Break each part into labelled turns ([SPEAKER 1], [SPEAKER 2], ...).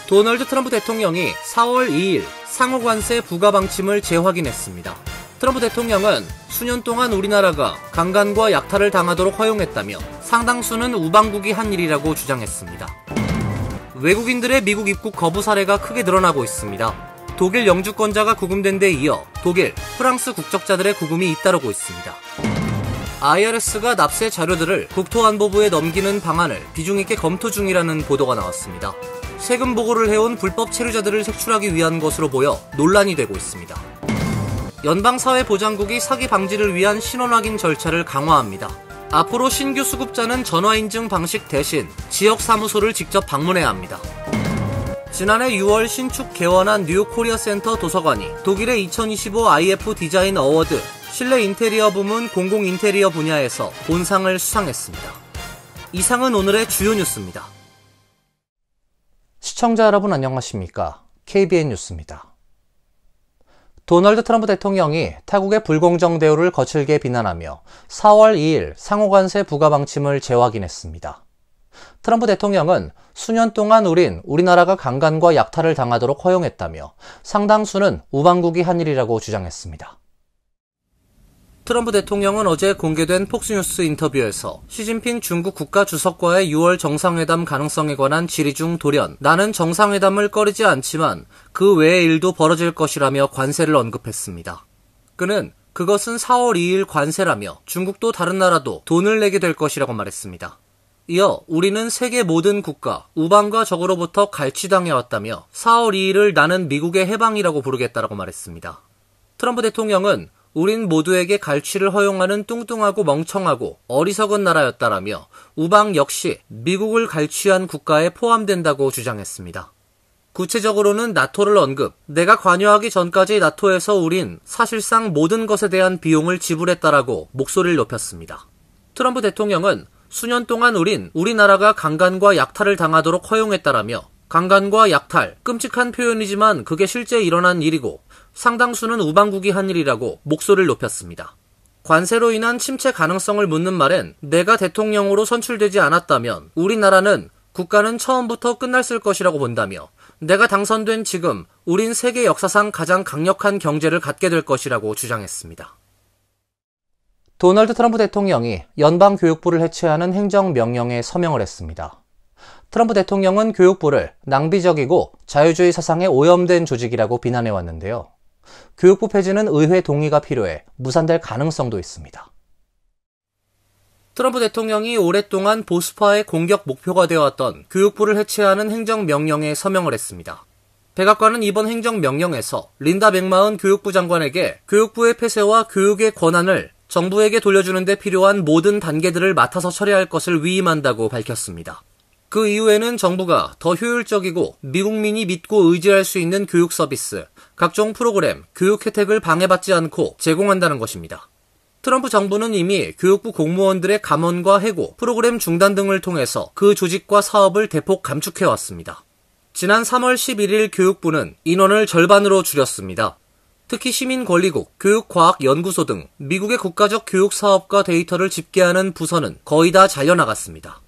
[SPEAKER 1] 도널드 트럼프 대통령이 4월 2일 상호 관세 부과 방침을 재확인했습니다. 트럼프 대통령은 수년 동안 우리나라가 강간과 약탈을 당하도록 허용했다며 상당수는 우방국이 한 일이라고 주장했습니다. 외국인들의 미국 입국 거부 사례가 크게 늘어나고 있습니다. 독일 영주권자가 구금된 데 이어 독일, 프랑스 국적자들의 구금이 잇따르고 있습니다. IRS가 납세 자료들을 국토안보부에 넘기는 방안을 비중 있게 검토 중이라는 보도가 나왔습니다. 세금 보고를 해온 불법 체류자들을 색출하기 위한 것으로 보여 논란이 되고 있습니다. 연방사회보장국이 사기 방지를 위한 신원 확인 절차를 강화합니다. 앞으로 신규 수급자는 전화 인증 방식 대신 지역 사무소를 직접 방문해야 합니다. 지난해 6월 신축 개원한 뉴욕 코리아 센터 도서관이 독일의 2025 IF 디자인 어워드 실내 인테리어 부문 공공 인테리어 분야에서 본상을 수상했습니다. 이상은 오늘의 주요 뉴스입니다.
[SPEAKER 2] 시청자 여러분 안녕하십니까? KBN 뉴스입니다. 도널드 트럼프 대통령이 타국의 불공정 대우를 거칠게 비난하며 4월 2일 상호관세 부과 방침을 재확인했습니다. 트럼프 대통령은 수년 동안 우리나라가 강간과 약탈을 당하도록 허용했다며 상당수는 우방국이 한 일이라고 주장했습니다.
[SPEAKER 1] 트럼프 대통령은 어제 공개된 폭스뉴스 인터뷰에서 시진핑 중국 국가주석과의 6월 정상회담 가능성에 관한 질의 중 돌연 나는 정상회담을 꺼리지 않지만 그 외의 일도 벌어질 것이라며 관세를 언급했습니다. 그는 그것은 4월 2일 관세라며 중국도 다른 나라도 돈을 내게 될 것이라고 말했습니다. 이어 우리는 세계 모든 국가, 우방과 적으로부터 갈취당해왔다며 4월 2일을 나는 미국의 해방이라고 부르겠다라고 말했습니다. 트럼프 대통령은 우린 모두에게 갈취를 허용하는 뚱뚱하고 멍청하고 어리석은 나라였다라며 우방 역시 미국을 갈취한 국가에 포함된다고 주장했습니다. 구체적으로는 나토를 언급, 내가 관여하기 전까지 나토에서 우린 사실상 모든 것에 대한 비용을 지불했다라고 목소리를 높였습니다. 트럼프 대통령은 수년 동안 우리나라가 강간과 약탈을 당하도록 허용했다라며 강간과 약탈, 끔찍한 표현이지만 그게 실제 일어난 일이고 상당수는 우방국이 한 일이라고 목소리를 높였습니다. 관세로 인한 침체 가능성을 묻는 말엔 내가 대통령으로 선출되지 않았다면 우리나라는 국가는 처음부터 끝났을 것이라고 본다며 내가 당선된 지금 우린 세계 역사상 가장 강력한 경제를 갖게 될 것이라고 주장했습니다.
[SPEAKER 2] 도널드 트럼프 대통령이 연방교육부를 해체하는 행정명령에 서명을 했습니다. 트럼프 대통령은 교육부를 낭비적이고 자유주의 사상에 오염된 조직이라고 비난해왔는데요. 교육부 폐지는 의회 동의가 필요해 무산될 가능성도 있습니다.
[SPEAKER 1] 트럼프 대통령이 오랫동안 보수파의 공격 목표가 되어왔던 교육부를 해체하는 행정명령에 서명을 했습니다. 백악관은 이번 행정명령에서 린다 맥마흔 교육부 장관에게 교육부의 폐쇄와 교육의 권한을 정부에게 돌려주는 데 필요한 모든 단계들을 맡아서 처리할 것을 위임한다고 밝혔습니다. 그 이후에는 정부가 더 효율적이고 미국민이 믿고 의지할 수 있는 교육 서비스, 각종 프로그램, 교육 혜택을 방해받지 않고 제공한다는 것입니다. 트럼프 정부는 이미 교육부 공무원들의 감원과 해고, 프로그램 중단 등을 통해서 그 조직과 사업을 대폭 감축해왔습니다. 지난 3월 11일 교육부는 인원을 절반으로 줄였습니다. 특히 시민권리국, 교육과학연구소 등 미국의 국가적 교육 사업과 데이터를 집계하는 부서는 거의 다 잘려나갔습니다.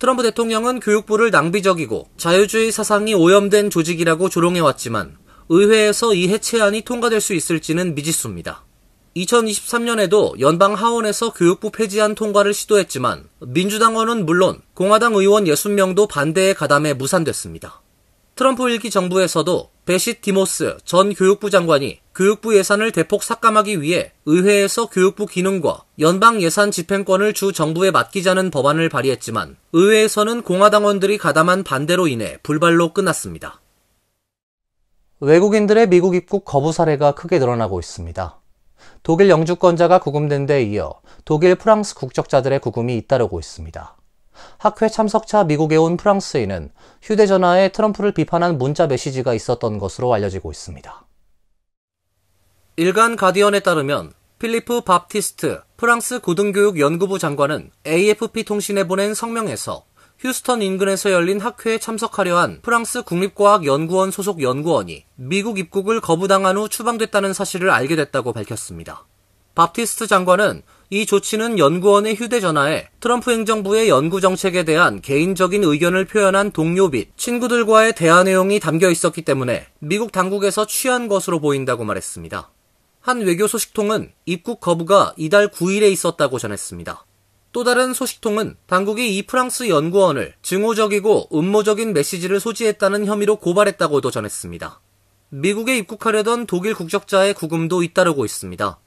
[SPEAKER 1] 트럼프 대통령은 교육부를 낭비적이고 자유주의 사상이 오염된 조직이라고 조롱해왔지만 의회에서 이 해체안이 통과될 수 있을지는 미지수입니다. 2023년에도 연방 하원에서 교육부 폐지안 통과를 시도했지만 민주당원은 물론 공화당 의원 60명도 반대에 가담해 무산됐습니다. 트럼프 1기 정부에서도 베시 디모스 전 교육부 장관이 교육부 예산을 대폭 삭감하기 위해 의회에서 교육부 기능과 연방 예산 집행권을 주 정부에 맡기자는 법안을 발의했지만 의회에서는 공화당원들이 가담한 반대로 인해 불발로 끝났습니다.
[SPEAKER 2] 외국인들의 미국 입국 거부 사례가 크게 늘어나고 있습니다. 독일 영주권자가 구금된 데 이어 독일, 프랑스 국적자들의 구금이 잇따르고 있습니다. 학회 참석차 미국에 온 프랑스인은 휴대전화에 트럼프를 비판한 문자 메시지가 있었던 것으로 알려지고 있습니다.
[SPEAKER 1] 일간 가디언에 따르면 필리프 밥티스트 프랑스 고등교육연구부 장관은 AFP 통신에 보낸 성명에서 휴스턴 인근에서 열린 학회에 참석하려 한 프랑스 국립과학연구원 소속 연구원이 미국 입국을 거부당한 후 추방됐다는 사실을 알게 됐다고 밝혔습니다. 밥티스트 장관은 이 조치는 연구원의 휴대전화에 트럼프 행정부의 연구 정책에 대한 개인적인 의견을 표현한 동료 및 친구들과의 대화 내용이 담겨 있었기 때문에 미국 당국에서 취한 것으로 보인다고 말했습니다. 한 외교 소식통은 입국 거부가 이달 9일에 있었다고 전했습니다. 또 다른 소식통은 당국이 이 프랑스 연구원을 증오적이고 음모적인 메시지를 소지했다는 혐의로 고발했다고도 전했습니다. 미국에 입국하려던 독일 국적자의 구금도 잇따르고 있습니다.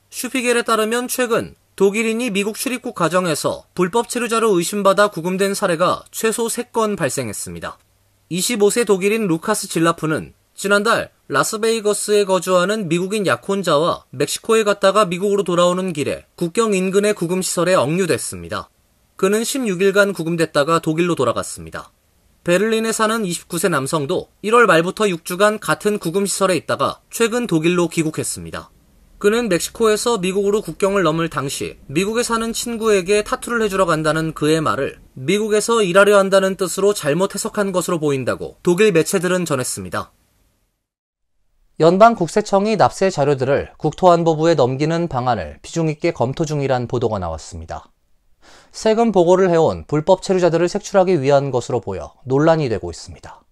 [SPEAKER 1] 슈피겔에 따르면 최근 독일인이 미국 출입국 과정에서 불법 체류자로 의심받아 구금된 사례가 최소 3건 발생했습니다. 25세 독일인 루카스 질라프는 지난달 라스베이거스에 거주하는 미국인 약혼자와 멕시코에 갔다가 미국으로 돌아오는 길에 국경 인근의 구금시설에 억류됐습니다. 그는 16일간 구금됐다가 독일로 돌아갔습니다. 베를린에 사는 29세 남성도 1월 말부터 6주간 같은 구금시설에 있다가 최근 독일로 귀국했습니다. 그는 멕시코에서 미국으로 국경을 넘을 당시 미국에 사는 친구에게 타투를 해주러 간다는 그의 말을 미국에서 일하려 한다는 뜻으로 잘못 해석한 것으로 보인다고 독일 매체들은 전했습니다.
[SPEAKER 2] 연방국세청이 납세 자료들을 국토안보부에 넘기는 방안을 비중 있게 검토 중이란 보도가 나왔습니다. 세금 보고를 해온 불법 체류자들을 색출하기 위한 것으로 보여 논란이 되고 있습니다.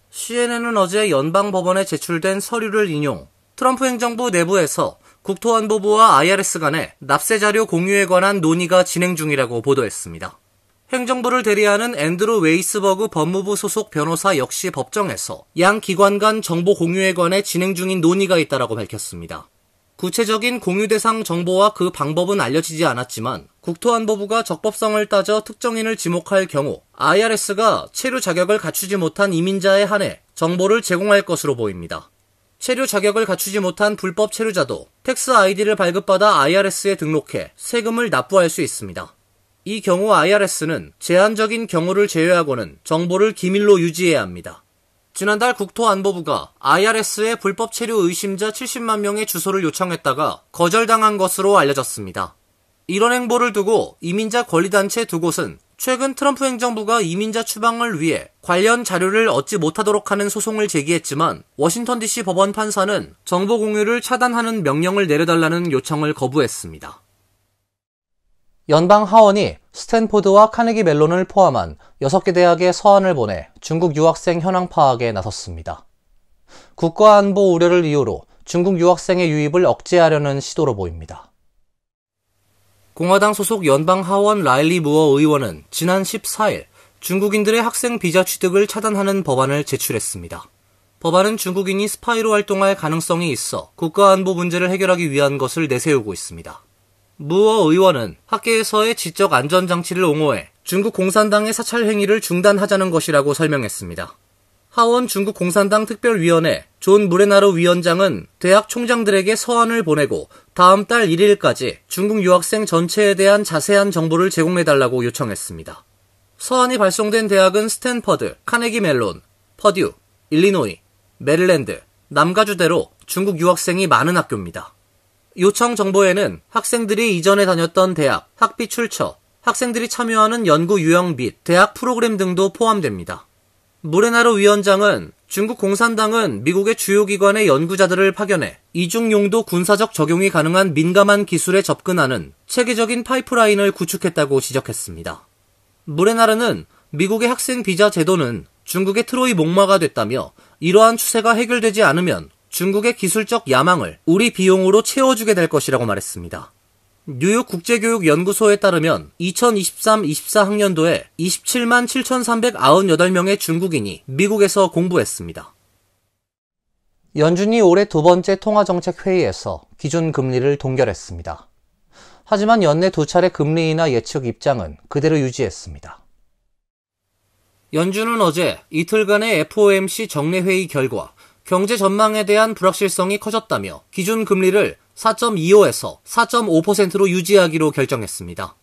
[SPEAKER 1] CNN은 어제 연방법원에 제출된 서류를 인용, 트럼프 행정부 내부에서 국토안보부와 IRS 간의 납세자료 공유에 관한 논의가 진행 중이라고 보도했습니다. 행정부를 대리하는 앤드루 웨이스버그 법무부 소속 변호사 역시 법정에서 양 기관 간 정보 공유에 관해 진행 중인 논의가 있다라고 밝혔습니다. 구체적인 공유 대상 정보와 그 방법은 알려지지 않았지만 국토안보부가 적법성을 따져 특정인을 지목할 경우 IRS가 체류 자격을 갖추지 못한 이민자에 한해 정보를 제공할 것으로 보입니다. 체류 자격을 갖추지 못한 불법 체류자도 텍스 아이디를 발급받아 IRS에 등록해 세금을 납부할 수 있습니다. 이 경우 IRS는 제한적인 경우를 제외하고는 정보를 기밀로 유지해야 합니다. 지난달 국토안보부가 IRS에 불법 체류 의심자 70만 명의 주소를 요청했다가 거절당한 것으로 알려졌습니다. 이런 행보를 두고 이민자 권리단체 두 곳은 최근 트럼프 행정부가 이민자 추방을 위해 관련 자료를 얻지 못하도록 하는 소송을 제기했지만 워싱턴 DC 법원 판사는 정보 공유를 차단하는 명령을 내려달라는 요청을 거부했습니다.
[SPEAKER 2] 연방 하원이 스탠포드와 카네기 멜론을 포함한 6개 대학에 서한을 보내 중국 유학생 현황 파악에 나섰습니다. 국가안보 우려를 이유로 중국 유학생의 유입을 억제하려는 시도로 보입니다.
[SPEAKER 1] 공화당 소속 연방 하원 라일리 무어 의원은 지난 14일 중국인들의 학생 비자 취득을 차단하는 법안을 제출했습니다. 법안은 중국인이 스파이로 활동할 가능성이 있어 국가안보 문제를 해결하기 위한 것을 내세우고 있습니다. 무어 의원은 학계에서의 지적 안전장치를 옹호해 중국 공산당의 사찰 행위를 중단하자는 것이라고 설명했습니다. 하원 중국 공산당 특별위원회 존 무레나르 위원장은 대학 총장들에게 서한을 보내고 다음 달 1일까지 중국 유학생 전체에 대한 자세한 정보를 제공해달라고 요청했습니다. 서한이 발송된 대학은 스탠퍼드, 카네기 멜론, 퍼듀, 일리노이, 메릴랜드, 남가주대로 중국 유학생이 많은 학교입니다. 요청 정보에는 학생들이 이전에 다녔던 대학, 학비 출처, 학생들이 참여하는 연구 유형 및 대학 프로그램 등도 포함됩니다. 무레나르 위원장은 중국 공산당은 미국의 주요 기관의 연구자들을 파견해 이중용도 군사적 적용이 가능한 민감한 기술에 접근하는 체계적인 파이프라인을 구축했다고 지적했습니다. 무레나르는 미국의 학생 비자 제도는 중국의 트로이 목마가 됐다며 이러한 추세가 해결되지 않으면 중국의 기술적 야망을 우리 비용으로 채워주게 될 것이라고 말했습니다. 뉴욕 국제교육연구소에 따르면 2023-24 학년도에 27만 7,398명의 중국인이 미국에서 공부했습니다.
[SPEAKER 2] 연준이 올해 두 번째 통화정책회의에서 기준금리를 동결했습니다. 하지만 연내 두 차례 금리 인하 예측 입장은 그대로 유지했습니다.
[SPEAKER 1] 연준은 어제 이틀간의 FOMC 정례회의 결과 경제 전망에 대한 불확실성이 커졌다며 기준금리를 4.25에서 4.5%로 유지하기로 결정했습니다.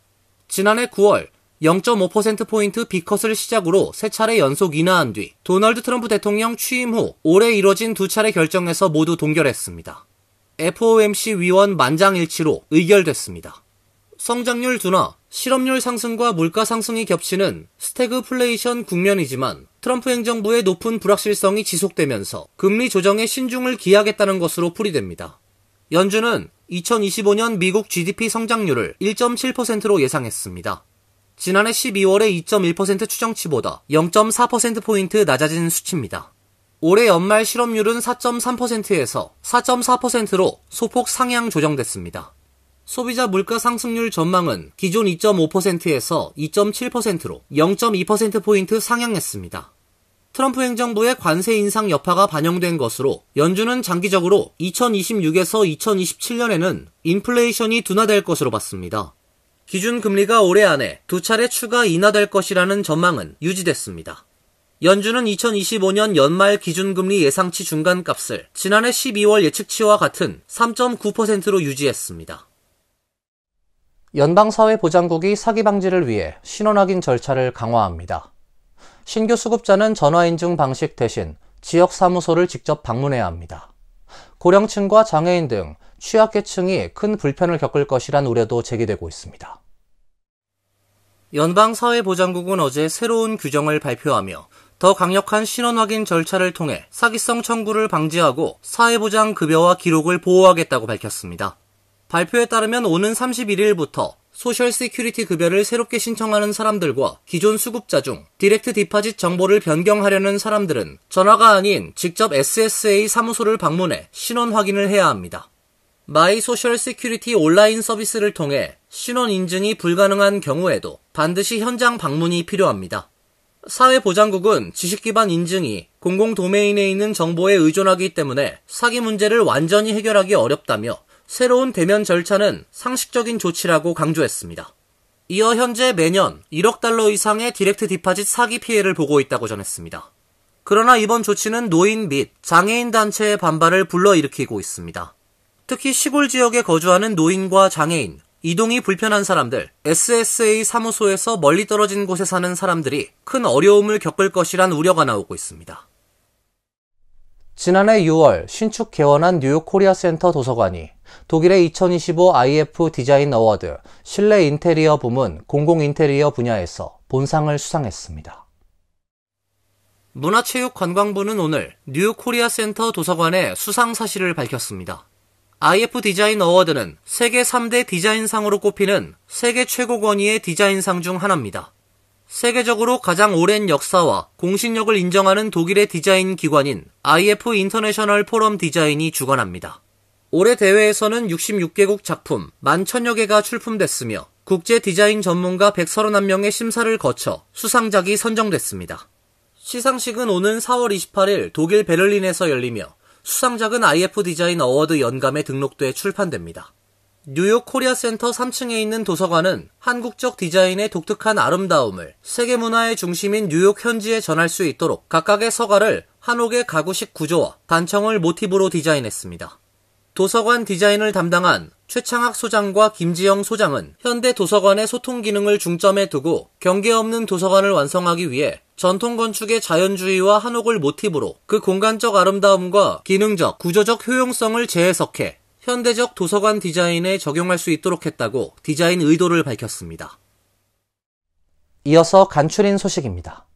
[SPEAKER 1] 지난해 9월 0.5%포인트 B컷을 시작으로 세 차례 연속 인하한 뒤 도널드 트럼프 대통령 취임 후 올해 이뤄진 두 차례 결정에서 모두 동결했습니다. FOMC 위원 만장일치로 의결됐습니다. 성장률 둔화, 실업률 상승과 물가 상승이 겹치는 스태그플레이션 국면이지만 트럼프 행정부의 높은 불확실성이 지속되면서 금리 조정에 신중을 기하겠다는 것으로 풀이됩니다. 연준은 2025년 미국 GDP 성장률을 1.7%로 예상했습니다. 지난해 12월의 2.1% 추정치보다 0.4%포인트 낮아진 수치입니다. 올해 연말 실업률은 4.3%에서 4.4%로 소폭 상향 조정됐습니다. 소비자 물가 상승률 전망은 기존 2.5%에서 2.7%로 0.2%포인트 상향했습니다. 트럼프 행정부의 관세 인상 여파가 반영된 것으로 연준은 장기적으로 2026에서 2027년에는 인플레이션이 둔화될 것으로 봤습니다. 기준금리가 올해 안에 2차례 추가 인하될 것이라는 전망은 유지됐습니다. 연준은 2025년 연말 기준금리 예상치 중간값을 지난해 12월 예측치와 같은 3.9%로 유지했습니다.
[SPEAKER 2] 연방사회보장국이 사기 방지를 위해 신원 확인 절차를 강화합니다. 신규 수급자는 전화인증 방식 대신 지역 사무소를 직접 방문해야 합니다. 고령층과 장애인 등 취약계층이 큰 불편을 겪을 것이란 우려도 제기되고 있습니다.
[SPEAKER 1] 연방사회보장국은 어제 새로운 규정을 발표하며 더 강력한 신원 확인 절차를 통해 사기성 청구를 방지하고 사회보장 급여와 기록을 보호하겠다고 밝혔습니다. 발표에 따르면 오는 31일부터 소셜 시큐리티 급여를 새롭게 신청하는 사람들과 기존 수급자 중 디렉트 디파짓 정보를 변경하려는 사람들은 전화가 아닌 직접 SSA 사무소를 방문해 신원 확인을 해야 합니다. 마이 소셜 시큐리티 온라인 서비스를 통해 신원 인증이 불가능한 경우에도 반드시 현장 방문이 필요합니다. 사회보장국은 지식기반 인증이 공공도메인에 있는 정보에 의존하기 때문에 사기 문제를 완전히 해결하기 어렵다며 새로운 대면 절차는 상식적인 조치라고 강조했습니다. 이어 현재 매년 1억 달러 이상의 디렉트 디파짓 사기 피해를 보고 있다고 전했습니다. 그러나 이번 조치는 노인 및 장애인 단체의 반발을 불러일으키고 있습니다. 특히 시골 지역에 거주하는 노인과 장애인, 이동이 불편한 사람들, SSA 사무소에서 멀리 떨어진 곳에 사는 사람들이 큰 어려움을 겪을 것이란 우려가 나오고 있습니다.
[SPEAKER 2] 지난해 6월 신축 개원한 뉴욕 코리아 센터 도서관이 독일의 2025 IF 디자인 어워드 실내 인테리어 부문 공공 인테리어 분야에서 본상을 수상했습니다.
[SPEAKER 1] 문화체육관광부는 오늘 뉴욕 코리아 센터 도서관의 수상 사실을 밝혔습니다. IF 디자인 어워드는 세계 3대 디자인상으로 꼽히는 세계 최고 권위의 디자인상 중 하나입니다. 세계적으로 가장 오랜 역사와 공신력을 인정하는 독일의 디자인 기관인 IF 인터내셔널 포럼 디자인이 주관합니다. 올해 대회에서는 66개국 작품 11,000여 개가 출품됐으며 국제 디자인 전문가 131명의 심사를 거쳐 수상작이 선정됐습니다. 시상식은 오는 4월 28일 독일 베를린에서 열리며 수상작은 IF 디자인 어워드 연감에 등록돼 출판됩니다. 뉴욕 코리아 센터 3층에 있는 도서관은 한국적 디자인의 독특한 아름다움을 세계 문화의 중심인 뉴욕 현지에 전할 수 있도록 각각의 서가를 한옥의 가구식 구조와 단청을 모티브로 디자인했습니다. 도서관 디자인을 담당한 최창학 소장과 김지영 소장은 현대 도서관의 소통 기능을 중점에 두고 경계 없는 도서관을 완성하기 위해 전통 건축의 자연주의와 한옥을 모티브로 그 공간적 아름다움과 기능적, 구조적 효용성을 재해석해 현대적 도서관 디자인에 적용할 수 있도록 했다고 디자인 의도를 밝혔습니다.
[SPEAKER 2] 이어서 간추린 소식입니다.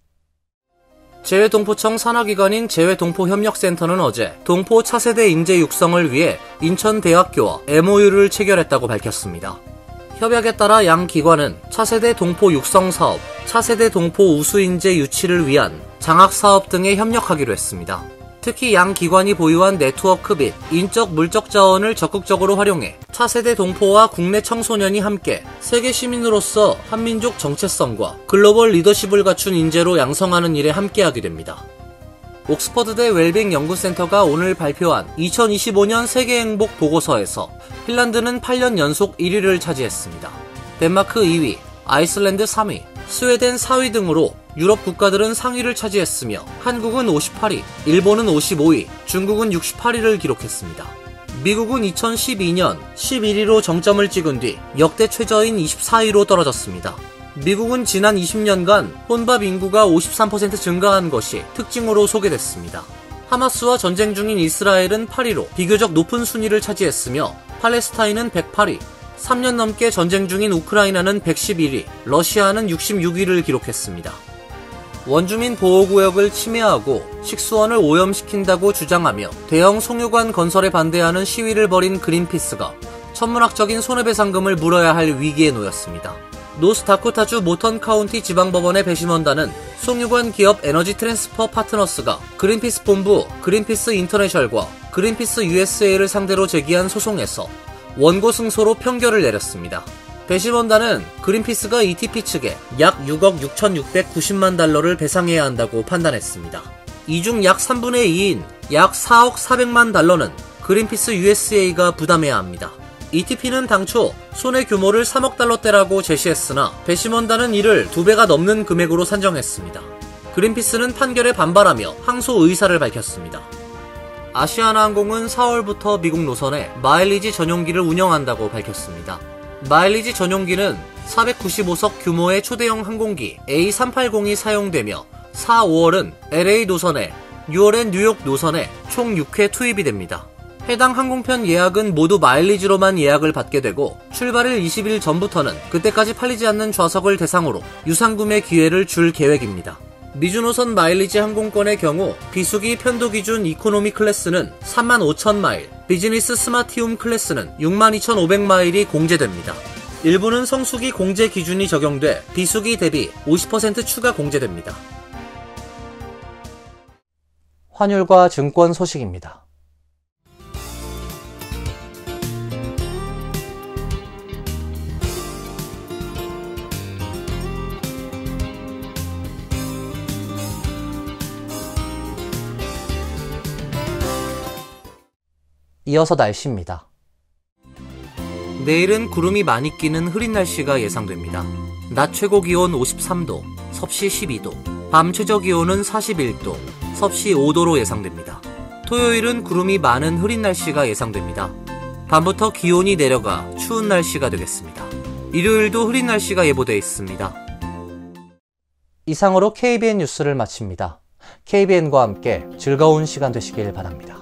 [SPEAKER 1] 재외동포청 산하기관인 재외동포협력센터는 어제 동포 차세대 인재 육성을 위해 인천대학교와 MOU를 체결했다고 밝혔습니다. 협약에 따라 양 기관은 차세대 동포 육성 사업, 차세대 동포 우수 인재 유치를 위한 장학 사업 등에 협력하기로 했습니다. 특히 양 기관이 보유한 네트워크 및 인적 물적 자원을 적극적으로 활용해 차세대 동포와 국내 청소년이 함께 세계 시민으로서 한민족 정체성과 글로벌 리더십을 갖춘 인재로 양성하는 일에 함께하게 됩니다. 옥스퍼드대 웰빙 연구센터가 오늘 발표한 2025년 세계행복 보고서에서 핀란드는 8년 연속 1위를 차지했습니다. 덴마크 2위, 아이슬란드 3위, 스웨덴 4위 등으로 유럽 국가들은 상위를 차지했으며 한국은 58위, 일본은 55위, 중국은 68위를 기록했습니다. 미국은 2012년 11위로 정점을 찍은 뒤 역대 최저인 24위로 떨어졌습니다. 미국은 지난 20년간 혼밥 인구가 53% 증가한 것이 특징으로 소개됐습니다. 하마스와 전쟁 중인 이스라엘은 8위로 비교적 높은 순위를 차지했으며 팔레스타인은 108위, 3년 넘게 전쟁 중인 우크라이나는 111위, 러시아는 66위를 기록했습니다. 원주민 보호구역을 침해하고 식수원을 오염시킨다고 주장하며 대형 송유관 건설에 반대하는 시위를 벌인 그린피스가 천문학적인 손해배상금을 물어야 할 위기에 놓였습니다. 노스다코타주 모턴 카운티 지방법원의 배심원단은 송유관 기업 에너지 트랜스퍼 파트너스가 그린피스 본부 그린피스 인터내셔널과 그린피스 USA를 상대로 제기한 소송에서 원고 승소로 판결을 내렸습니다. 배심원단은 그린피스가 ETP 측에 약 6억 6,690만 달러를 배상해야 한다고 판단했습니다. 이 중 약 3분의 2인 약 4억 400만 달러는 그린피스 USA가 부담해야 합니다. ETP는 당초 손해 규모를 3억 달러대라고 제시했으나 배심원단은 이를 2배가 넘는 금액으로 산정했습니다. 그린피스는 판결에 반발하며 항소 의사를 밝혔습니다. 아시아나항공은 4월부터 미국 노선에 마일리지 전용기를 운영한다고 밝혔습니다. 마일리지 전용기는 495석 규모의 초대형 항공기 A380이 사용되며 4, 5월은 LA 노선에, 6월엔 뉴욕 노선에 총 6회 투입이 됩니다. 해당 항공편 예약은 모두 마일리지로만 예약을 받게 되고 출발일 20일 전부터는 그때까지 팔리지 않는 좌석을 대상으로 유상구매 기회를 줄 계획입니다. 미주노선 마일리지 항공권의 경우 비수기 편도 기준 이코노미 클래스는 35,000마일, 비즈니스 스마티움 클래스는 62,500마일이 공제됩니다. 일부는 성수기 공제 기준이 적용돼 비수기 대비 50% 추가 공제됩니다.
[SPEAKER 2] 환율과 증권 소식입니다. 이어서 날씨입니다.
[SPEAKER 1] 내일은 구름이 많이 끼는 흐린 날씨가 예상됩니다. 낮 최고 기온 53도, 섭씨 12도, 밤 최저 기온은 41도, 섭씨 5도로 예상됩니다. 토요일은 구름이 많은 흐린 날씨가 예상됩니다. 밤부터 기온이 내려가 추운 날씨가 되겠습니다. 일요일도 흐린 날씨가 예보되어 있습니다.
[SPEAKER 2] 이상으로 KBN 뉴스를 마칩니다. KBN과 함께 즐거운 시간 되시길 바랍니다.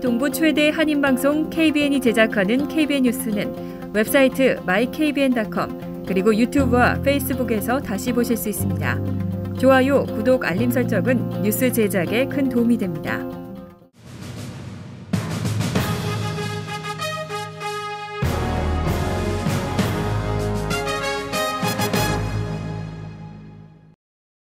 [SPEAKER 3] 동부 최대 한인방송 KBN이 제작하는 KBN 뉴스는 웹사이트 mykbn.com 그리고 유튜브와 페이스북에서 다시 보실 수 있습니다. 좋아요, 구독, 알림 설정은 뉴스 제작에 큰 도움이 됩니다.